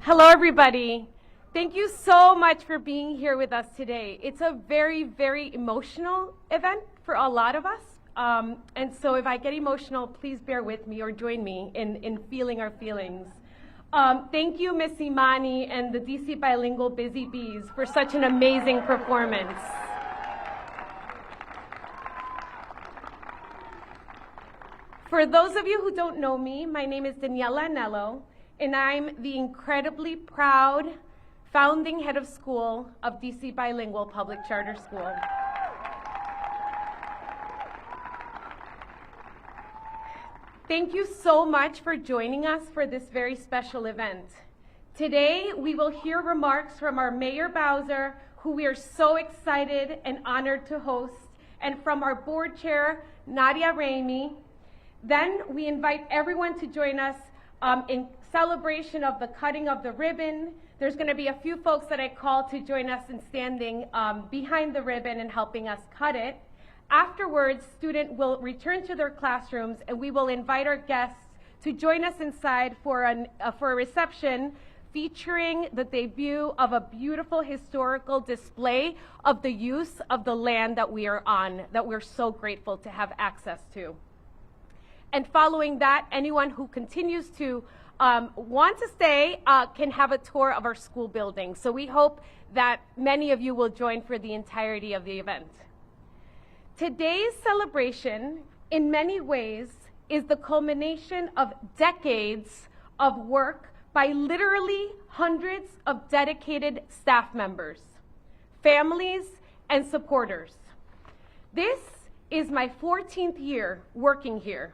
Hello, everybody. Thank you so much for being here with us today. It's a very, very emotional event for a lot of us. And so if I get emotional, please bear with me or join me in feeling our feelings. Thank you, Miss Imani and the DC Bilingual Busy Bees for such an amazing performance. For those of you who don't know me, my name is Daniela Anello, and I'm the incredibly proud founding head of school of DC Bilingual Public Charter School. Thank you so much for joining us for this very special event. Today, we will hear remarks from our Mayor Bowser, who we are so excited and honored to host, and from our board chair, Nadia Raimi. Then we invite everyone to join us in celebration of the cutting of the ribbon. There's going to be a few folks that I call to join us in standing behind the ribbon and helping us cut it. Afterwards, students will return to their classrooms, and we will invite our guests to join us inside for a reception featuring the debut of a beautiful historical display of the use of the land that we are on, that we're so grateful to have access to. And following that, anyone who continues to want to stay can have a tour of our school building. So we hope that many of you will join for the entirety of the event. Today's celebration, in many ways, is the culmination of decades of work by literally hundreds of dedicated staff members, families, and supporters. This is my 14th year working here,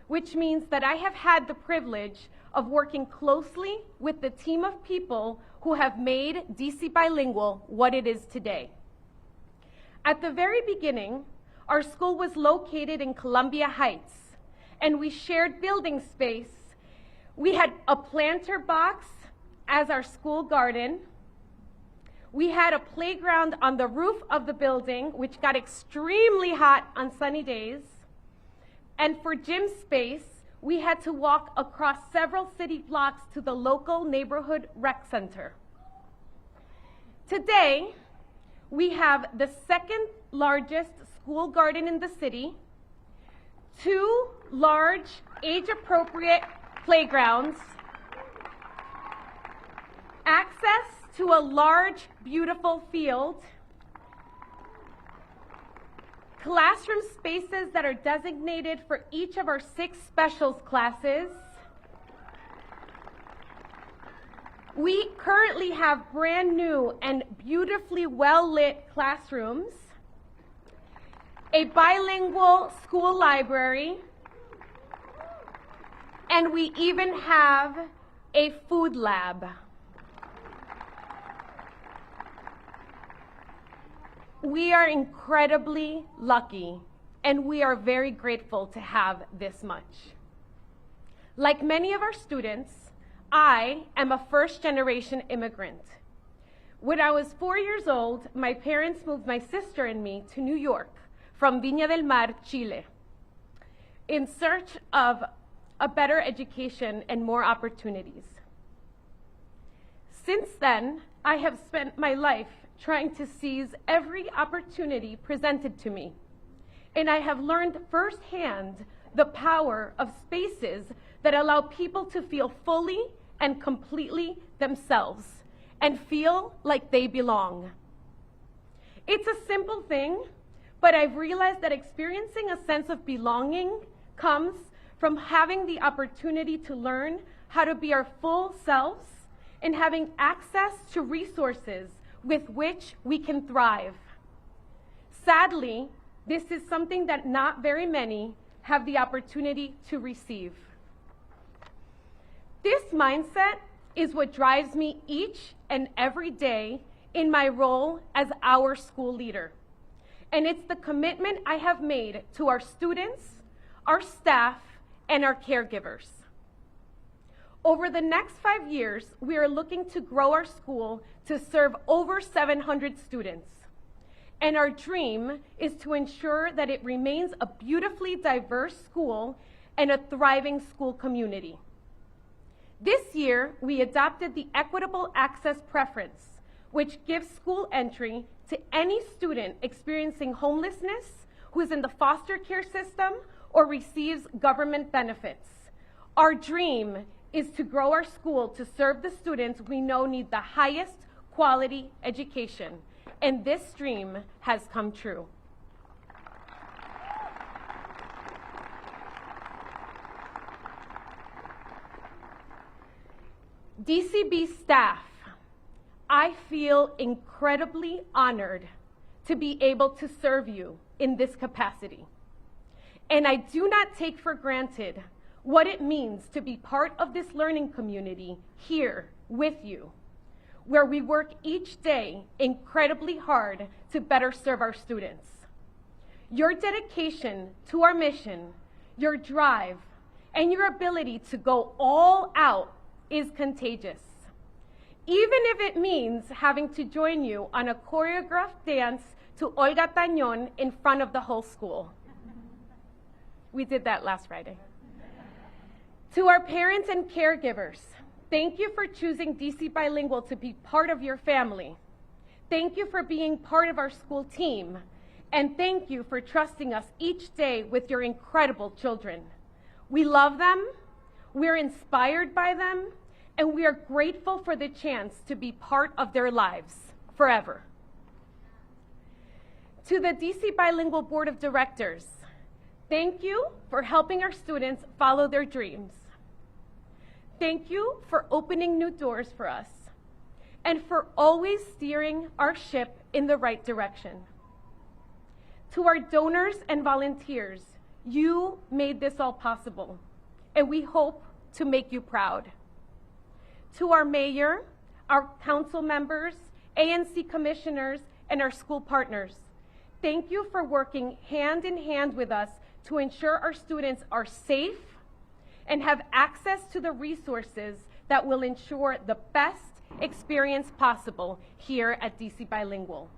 which means that I have had the privilege of working closely with the team of people who have made DC Bilingual what it is today. At the very beginning, our school was located in Columbia Heights, and we shared building space. We had a planter box as our school garden. We had a playground on the roof of the building, which got extremely hot on sunny days. And for gym space, we had to walk across several city blocks to the local neighborhood rec center. Today, we have the second largest school garden in the city, 2 large age-appropriate playgrounds, access to a large, beautiful field, classroom spaces that are designated for each of our 6 specials classes. We currently have brand new and beautifully well-lit classrooms, a bilingual school library, and we even have a food lab. We are incredibly lucky, and we are very grateful to have this much. Like many of our students, I am a first-generation immigrant. When I was 4 years old, my parents moved my sister and me to New York from Viña del Mar, Chile, in search of a better education and more opportunities. Since then, I have spent my life trying to seize every opportunity presented to me. And I have learned firsthand the power of spaces that allow people to feel fully and completely themselves and feel like they belong. It's a simple thing, but I've realized that experiencing a sense of belonging comes from having the opportunity to learn how to be our full selves and having access to resources with which we can thrive. Sadly, this is something that not very many have the opportunity to receive. This mindset is what drives me each and every day in my role as our school leader. And it's the commitment I have made to our students, our staff, and our caregivers. Over the next 5 years, we are looking to grow our school to serve over 700 students. And our dream is to ensure that it remains a beautifully diverse school and a thriving school community. This year, we adopted the Equitable Access Preference, which gives school entry to any student experiencing homelessness who is in the foster care system or receives government benefits. Our dream is to grow our school to serve the students we know need the highest quality education, and this dream has come true. DCB staff, I feel incredibly honored to be able to serve you in this capacity. And I do not take for granted what it means to be part of this learning community here with you, where we work each day incredibly hard to better serve our students. Your dedication to our mission, your drive, and your ability to go all out is contagious. Even if it means having to join you on a choreographed dance to Olga Tañón in front of the whole school. We did that last Friday. To our parents and caregivers, thank you for choosing DC Bilingual to be part of your family. Thank you for being part of our school team. And thank you for trusting us each day with your incredible children. We love them, we're inspired by them, and we are grateful for the chance to be part of their lives forever. To the DC Bilingual Board of Directors, thank you for helping our students follow their dreams. Thank you for opening new doors for us and for always steering our ship in the right direction. To our donors and volunteers, you made this all possible, and we hope to make you proud. To our mayor, our council members, ANC commissioners, and our school partners, thank you for working hand in hand with us to ensure our students are safe and have access to the resources that will ensure the best experience possible here at DC Bilingual.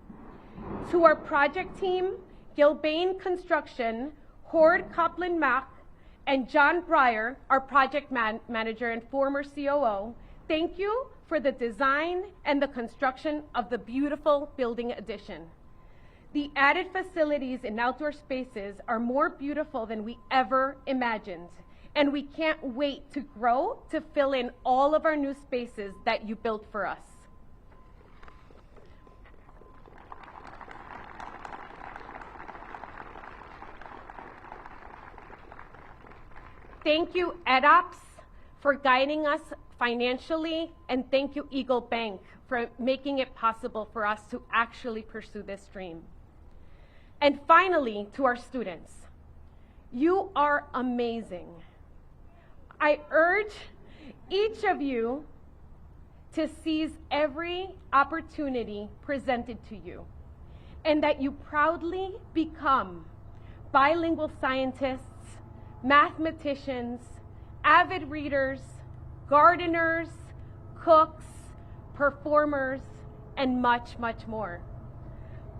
To our project team, Gilbane Construction, Horde Copland Mack, and John Breyer, our project manager and former COO, thank you for the design and the construction of the beautiful building addition. The added facilities and outdoor spaces are more beautiful than we ever imagined, and we can't wait to grow to fill in all of our new spaces that you built for us. Thank you, EdOps, for guiding us financially, and thank you, Eagle Bank, for making it possible for us to actually pursue this dream. And finally, to our students, you are amazing. I urge each of you to seize every opportunity presented to you, and that you proudly become bilingual scientists, mathematicians, avid readers, gardeners, cooks, performers, and much, much more.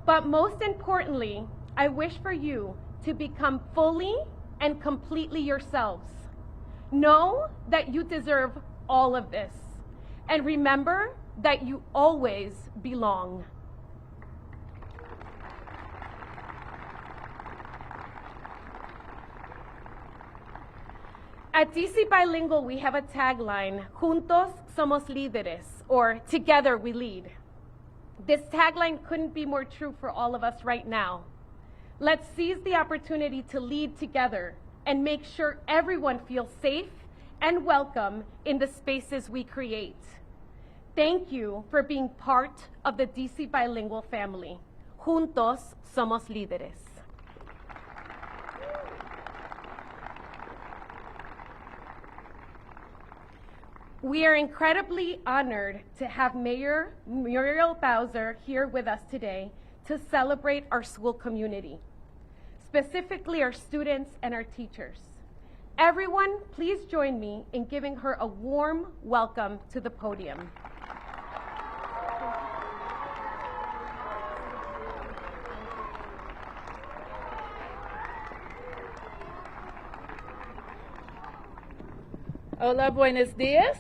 But most importantly, I wish for you to become fully and completely yourselves. Know that you deserve all of this, and remember that you always belong. At DC Bilingual, we have a tagline, Juntos somos líderes, or Together we lead. This tagline couldn't be more true for all of us right now. Let's seize the opportunity to lead together and make sure everyone feels safe and welcome in the spaces we create. Thank you for being part of the DC Bilingual family. Juntos somos líderes. We are incredibly honored to have Mayor Muriel Bowser here with us today to celebrate our school community, specifically our students and our teachers. Everyone, please join me in giving her a warm welcome to the podium. Hola, buenos dias.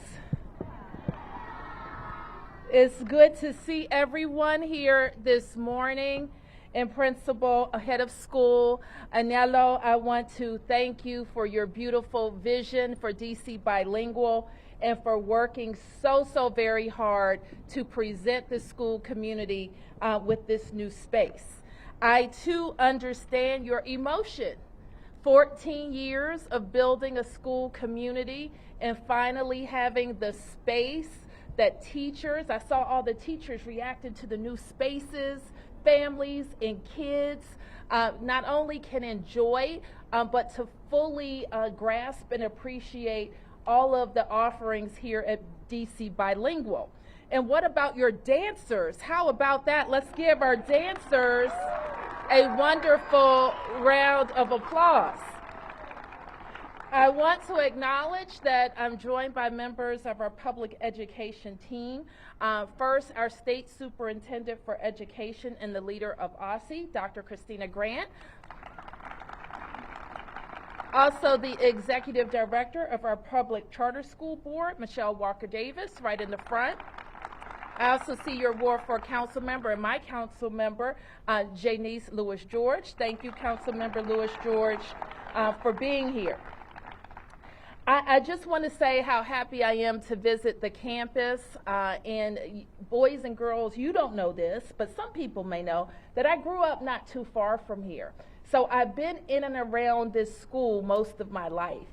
It's good to see everyone here this morning. And Principal, Head of School, Anelo, I want to thank you for your beautiful vision for DC Bilingual and for working so very hard to present the school community with this new space. I too understand your emotion. 14 years of building a school community and finally having the space that teachers, I saw all the teachers reacted to the new spaces, families and kids not only can enjoy, but to fully grasp and appreciate all of the offerings here at DC Bilingual. And what about your dancers? How about that? Let's give our dancers a wonderful round of applause. I want to acknowledge that I'm joined by members of our public education team. First, our State Superintendent for Education and the leader of OSSE, Dr. Christina Grant. Also, the Executive Director of our Public Charter School Board, Michelle Walker-Davis, right in the front. I also see your Ward 4 council member and my council member, Janice Lewis-George. Thank you, Council Member Lewis-George, for being here. I just want to say how happy I am to visit the campus, and boys and girls, you don't know this, but some people may know that I grew up not too far from here. So I've been in and around this school most of my life.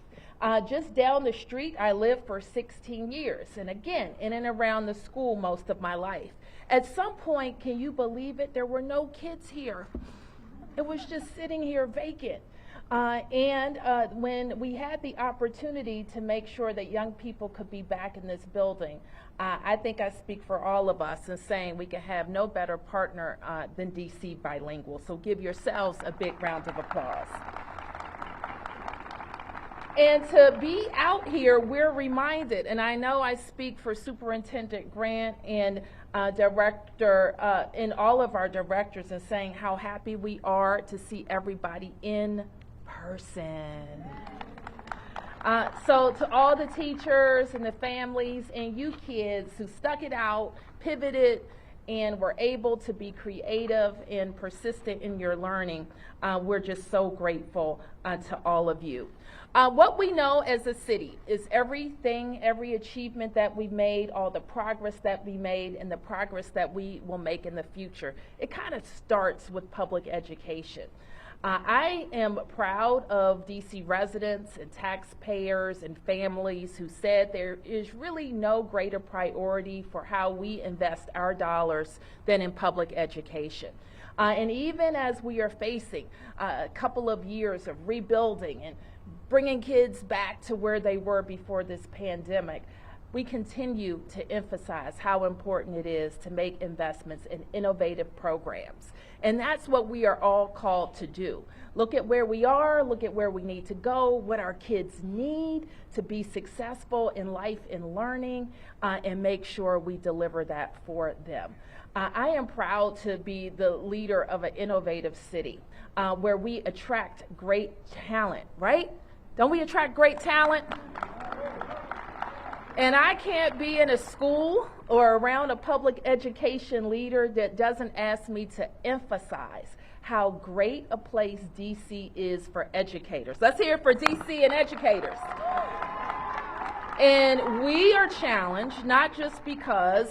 Just down the street, I lived for 16 years, and again, in and around the school most of my life. At some point, can you believe it, there were no kids here. It was just sitting here vacant. When we had the opportunity to make sure that young people could be back in this building, I think I speak for all of us in saying we can have no better partner than DC Bilingual. So give yourselves a big round of applause. And to be out here, we're reminded, and I know I speak for Superintendent Grant and Director, and all of our directors in saying how happy we are to see everybody in person. So to all the teachers and the families and you kids who stuck it out, pivoted, and were able to be creative and persistent in your learning, we're just so grateful to all of you. What we know as a city is everything, every achievement that we made, all the progress that we made, and the progress that we will make in the future. It kind of starts with public education. I am proud of DC residents and taxpayers and families who said there is really no greater priority for how we invest our dollars than in public education. And even as we are facing a couple of years of rebuilding and bringing kids back to where they were before this pandemic, we continue to emphasize how important it is to make investments in innovative programs. And that's what we are all called to do. Look at where we are, look at where we need to go, what our kids need to be successful in life and learning, and make sure we deliver that for them. I am proud to be the leader of an innovative city where we attract great talent, right? Don't we attract great talent? And I can't be in a school or around a public education leader that doesn't ask me to emphasize how great a place DC is for educators. Let's hear it for DC and educators. And we are challenged not just because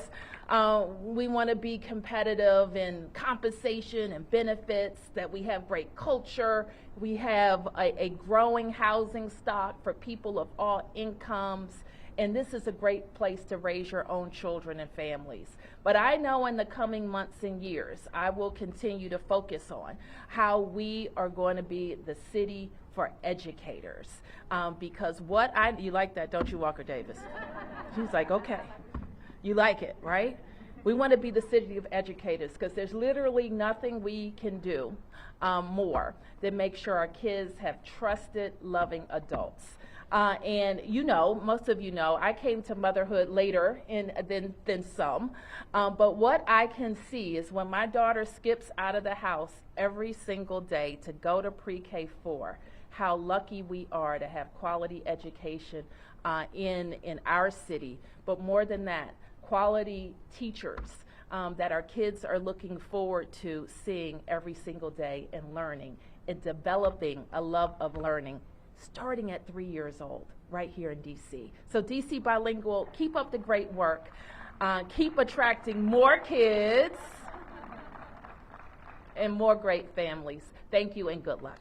we want to be competitive in compensation and benefits, that we have great culture, we have a growing housing stock for people of all incomes, and this is a great place to raise your own children and families. But I know in the coming months and years, I will continue to focus on how we are going to be the city for educators. Because you like that, don't you, Walker Davis? She's like, okay. You like it, right? We want to be the city of educators because there's literally nothing we can do more than make sure our kids have trusted, loving adults. And you know, most of you know, I came to motherhood later than some. But what I can see is when my daughter skips out of the house every single day to go to pre-K 4, how lucky we are to have quality education in our city. But more than that, quality teachers that our kids are looking forward to seeing every single day and learning and developing a love of learning starting at 3 years old right here in DC. So DC Bilingual, keep up the great work. Keep attracting more kids and more great families. Thank you and good luck.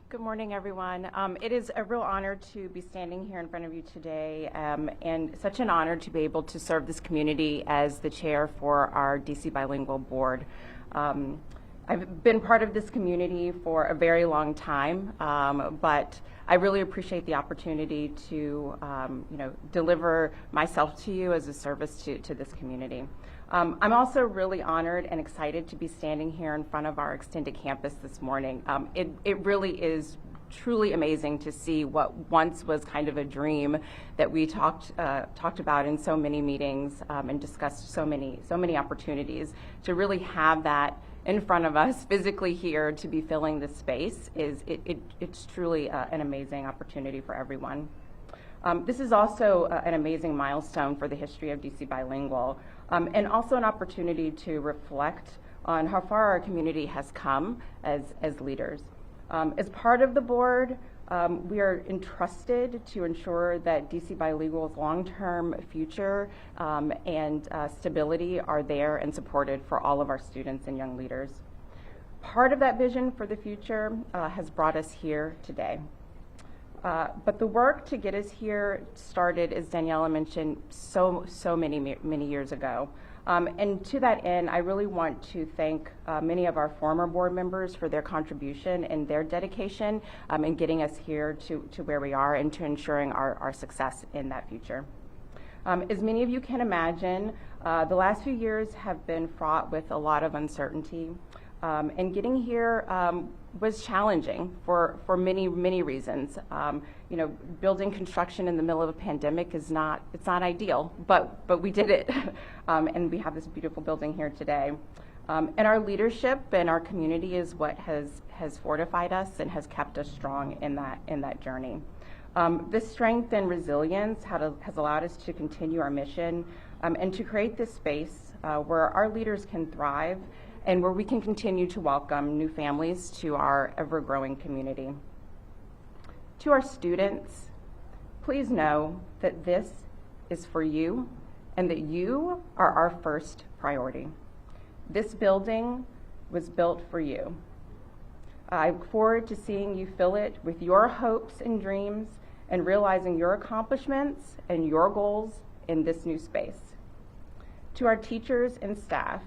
Good morning, everyone. It is a real honor to be standing here in front of you today, and such an honor to be able to serve this community as the chair for our DC Bilingual Board. I've been part of this community for a very long time, but I really appreciate the opportunity to deliver myself to you as a service to this community. I'm also really honored and excited to be standing here in front of our extended campus this morning. It really is truly amazing to see what once was kind of a dream that we talked about in so many meetings and discussed so many opportunities. To really have that in front of us physically here to be filling this space it's truly an amazing opportunity for everyone. This is also an amazing milestone for the history of DC Bilingual, and also an opportunity to reflect on how far our community has come as leaders. As part of the board, we are entrusted to ensure that DC Bilingual's long-term future and stability are there and supported for all of our students and young leaders. Part of that vision for the future has brought us here today. But the work to get us here started, as Daniela mentioned, so many years ago. And to that end, I really want to thank many of our former board members for their contribution and their dedication in getting us here to where we are and to ensuring our success in that future. As many of you can imagine, the last few years have been fraught with a lot of uncertainty. And getting here was challenging for many reasons. Building construction in the middle of a pandemic it's not ideal, but we did it, and we have this beautiful building here today. And our leadership and our community is what has fortified us and has kept us strong in that journey. This strength and resilience has allowed us to continue our mission and to create this space where our leaders can thrive and where we can continue to welcome new families to our ever-growing community. To our students, please know that this is for you and that you are our first priority. This building was built for you. I look forward to seeing you fill it with your hopes and dreams and realizing your accomplishments and your goals in this new space. To our teachers and staff,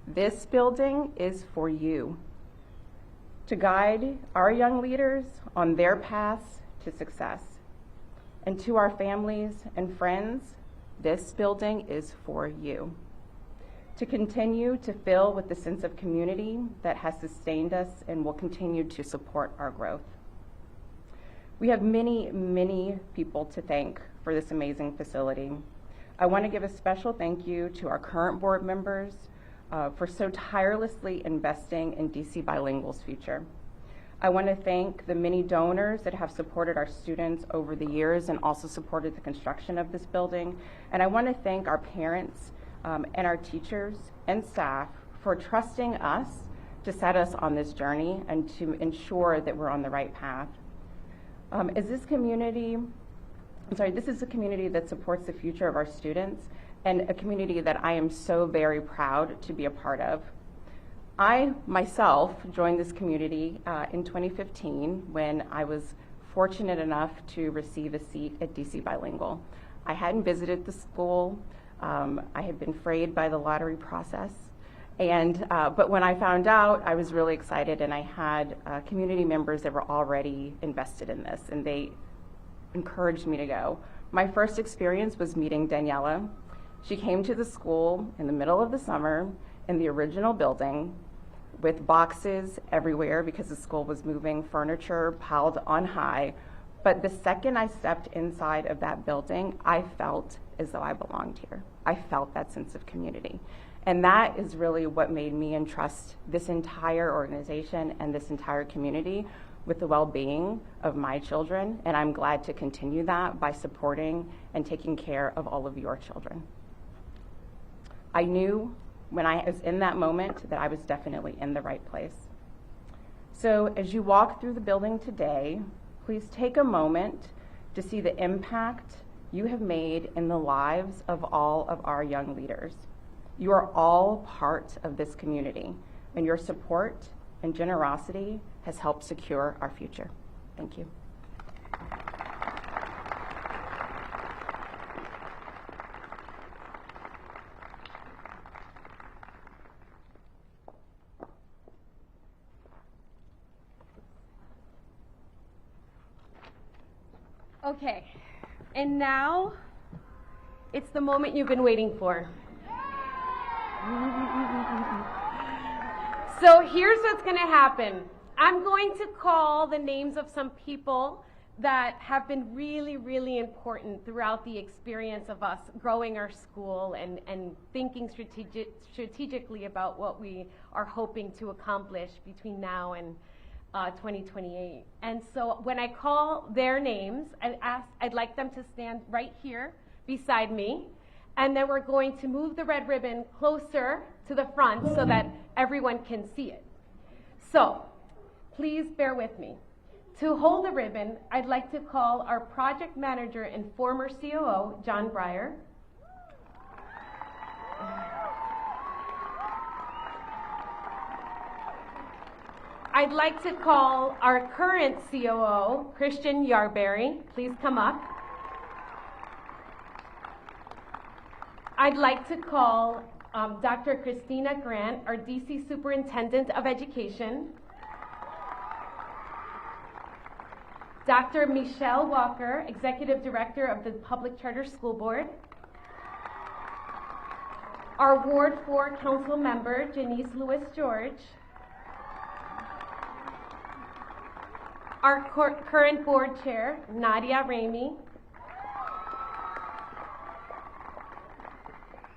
this building is for you, to guide our young leaders on their paths to success. And to our families and friends, this building is for you, to continue to fill with the sense of community that has sustained us and will continue to support our growth. We have many people to thank for this amazing facility. I want to give a special thank you to our current board members, for so tirelessly investing in DC Bilingual's future. I want to thank the many donors that have supported our students over the years and also supported the construction of this building. And I want to thank our parents and our teachers and staff for trusting us to set us on this journey and to ensure that we're on the right path. This is a community that supports the future of our students and a community that I am so very proud to be a part of. I myself joined this community in 2015 when I was fortunate enough to receive a seat at DC Bilingual. I hadn't visited the school. I had been frayed by the lottery process. But when I found out, I was really excited, and I had community members that were already invested in this, and they encouraged me to go. My first experience was meeting Daniela. She came to the school in the middle of the summer in the original building with boxes everywhere because the school was moving, furniture piled on high. But the second I stepped inside of that building, I felt as though I belonged here. I felt that sense of community. And that is really what made me entrust this entire organization and this entire community with the well-being of my children. And I'm glad to continue that by supporting and taking care of all of your children. I knew when I was in that moment that I was definitely in the right place. So as you walk through the building today, please take a moment to see the impact you have made in the lives of all of our young leaders. You are all part of this community, and your support and generosity has helped secure our future. Thank you. Okay, and now it's the moment you've been waiting for. So here's what's going to happen. I'm going to call the names of some people that have been really, really important throughout the experience of us growing our school and thinking strategically about what we are hoping to accomplish between now and 2028. And so when I call their names, I'd like them to stand right here beside me. And then we're going to move the red ribbon closer to the front so that everyone can see it. So please bear with me. To hold the ribbon, I'd like to call our project manager and former COO, John Breyer. I'd like to call our current COO, Christian Yarberry. Please come up. I'd like to call Dr. Christina Grant, our DC Superintendent of Education. Dr. Michelle Walker, Executive Director of the Public Charter School Board. Our Ward 4 Council Member, Janice Lewis-George. Our current Board Chair, Nadia Ramey.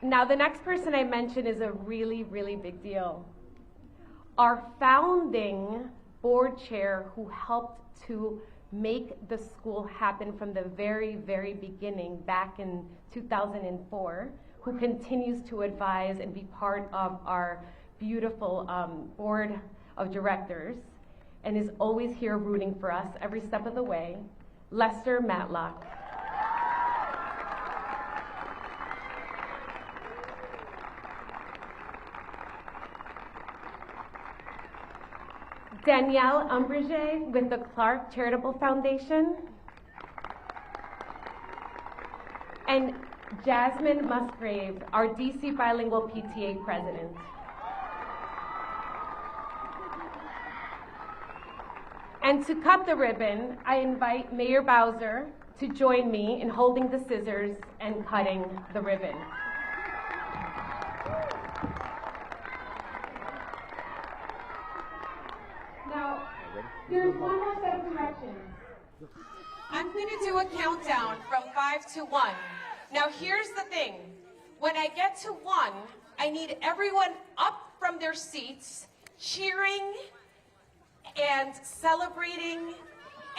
Now, the next person I mention is a really, really big deal. Our founding board chair who helped to make the school happen from the very, very beginning back in 2004, who continues to advise and be part of our beautiful board of directors and is always here rooting for us every step of the way, Lester Matlock. Danielle Umbrige with the Clark Charitable Foundation. And Jasmine Musgrave, our DC Bilingual PTA President. And to cut the ribbon, I invite Mayor Bowser to join me in holding the scissors and cutting the ribbon. Now, there's one more set of corrections. I'm going to do a countdown from 5 to 1. Now, here's the thing. When I get to 1, I need everyone up from their seats, cheering and celebrating.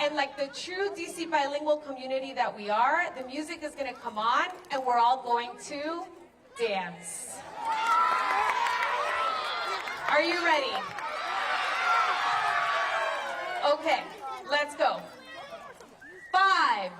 And like the true DC bilingual community that we are, the music is going to come on, and we're all going to dance. Are you ready? Okay, let's go. 5,